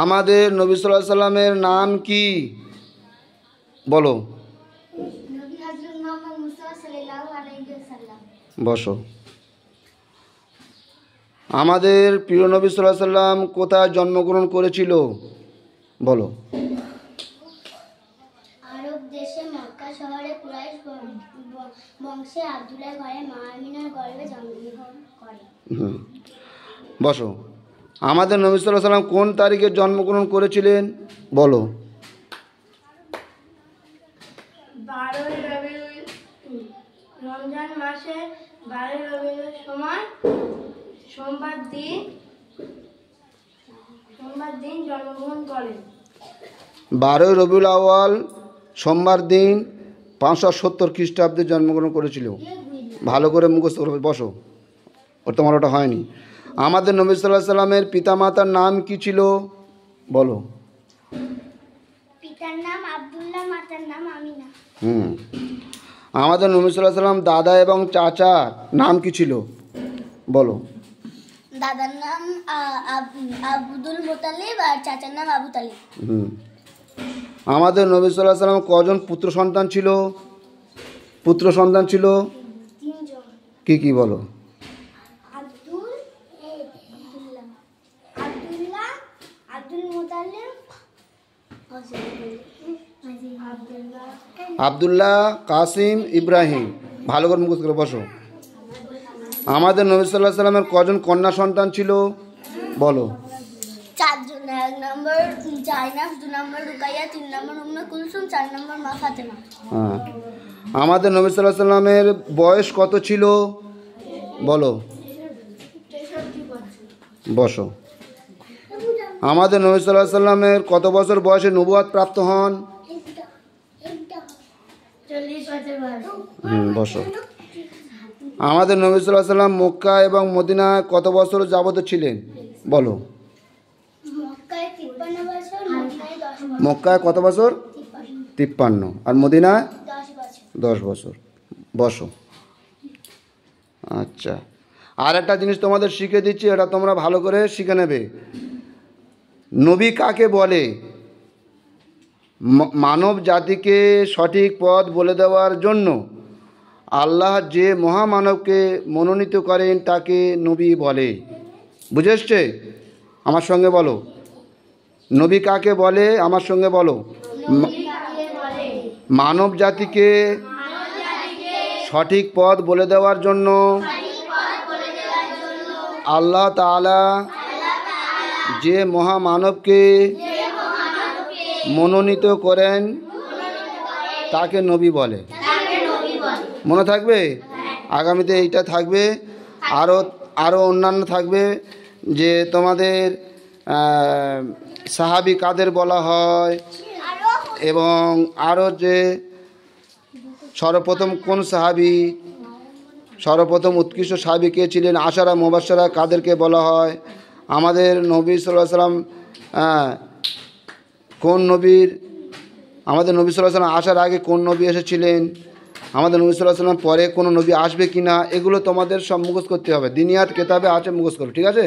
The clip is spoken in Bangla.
আমাদের নবী সাল্লাল্লাহু আলাইহি সাল্লামের নাম কি বলো? নবী হযরত মুহাম্মদ মুস্তাফা সাল্লাল্লাহু আলাইহি ওয়াসাল্লাম। বসো। আমাদের প্রিয় নবী সাল্লাল্লাহু আলাইহি সাল্লাম কোথায় জন্মগ্রহণ করেছিল বলো? আরব দেশে মক্কা শহরে কুরাইশ বংশে আব্দুল্লাহ ঘরে মা আমিনার গর্ভে জন্মগ্রহণ করে। বসো। আমাদের নবী সাল্লাল্লাহু আলাইহি সাল্লাম কোন তারিখে জন্মগ্রহণ করেছিলেন বলো? 12 রবিউল রমজান মাসের 12 রবিউল সময় সোমবার দিন জন্মগ্রহণ করেন। 12 রবিউল আউয়াল সোমবার দিন 570 খ্রিস্টাব্দে জন্মগ্রহণ করেছিল। ভালো করে মুখস্থ করবে। বসো, তোমার ওটা হয়নি। আমাদের নবী সাল্লাল্লাহু আলাইহি সাল্লামের পিতামাতার নাম কি ছিল বলো? পিতার নাম আব্দুল্লাহ, মাতার নাম আমিনা। আমাদের নবী সাল্লাল্লাহু আলাইহি সাল্লাম দাদা এবং চাচার নাম কি ছিল বলো? দাদার নাম আব্দুল মুতালিব আর চাচার নাম আবু তালিব। আমাদের নবী সাল্লাল্লাহু আলাইহি সাল্লাম কজন পুত্র সন্তান ছিল? তিনজন। কি কি বলো? আব্দুল মুতালিব, আব্দুল্লাহ, কাসিম, ইব্রাহিম। ভালো করে মুখস্থ করে বসো। আমাদের নবী সাল্লাল্লাহু আলাইহি সাল্লামের কজন কন্যা সন্তান ছিল বলো? 4 জন। 1 নম্বর জাইনাব, 2 নম্বর রুকাইয়া, 3 নম্বর উম্মে কুলসুম, 4 নম্বর মা ফাতেমা। হ্যাঁ। আমাদের নবী সাল্লাল্লাহু আলাইহি সাল্লামের বয়স কত ছিল বলো? 63 বছর। বসো। আমাদের নবী সাল্লাল্লাহু আলাইহি সাল্লামের কত বছর বয়সে নবুয়ত প্রাপ্ত হন? 40 বছর বয়সে। বসো। আমাদের নবী সাল্লাল্লাহু আলাইহি সাল্লাম মক্কা এবং মদিনায় কত বছর যাবত ছিলেন বলো? মক্কায় 53 বছর, মদিনায় 10 বছর। মক্কায় কত বছর? 53। আর মদিনায় 10 বছর। 10 বছর। বসো। আচ্ছা, আর একটা জিনিস তোমাদের শিখে দিচ্ছি, এটা তোমরা ভালো করে শিখে নেবে। নবী কাকে বলে? মানব জাতিকে সঠিক পথ বলে দেওয়ার জন্য আল্লাহ যে মহামানবকে মনোনীত করেন তাকে নবী বলে। বুঝে এসছে? আমার সঙ্গে বলো, নবী কাকে বলে? আমার সঙ্গে বলো। মানব জাতিকে সঠিক পথ বলে দেওয়ার জন্য আল্লাহ তাআলা যে মহামানবকে মনোনীত করেন তাকে নবী বলে। মনে থাকবে? আগামীতে এইটা থাকবে, আরও অন্যান্য থাকবে যে তোমাদের সাহাবী কাদের বলা হয়, এবং আরও যে সর্বপ্রথম কোন সাহাবী, সর্বপ্রথম উৎকৃষ্ট সাহাবী কে ছিলেন, আশারা মুবাশশারা কাদেরকে বলা হয়, আমাদের নবী সাল্লাল্লাহু আলাইহি সাল্লাম কোন নবীর, আমাদের নবী সাল্লাল্লাহু আলাইহি সাল্লাম আসার আগে কোন নবী এসেছিলেন, আমাদের নবী সাল্লাল্লাহু আলাইহি সাল্লাম পরে কোনো নবী আসবে কি না, এগুলো তোমাদের সব মুখস্থ করতে হবে। দিনিয়াত কেতাবে আছে, মুখস্থ করো। ঠিক আছে?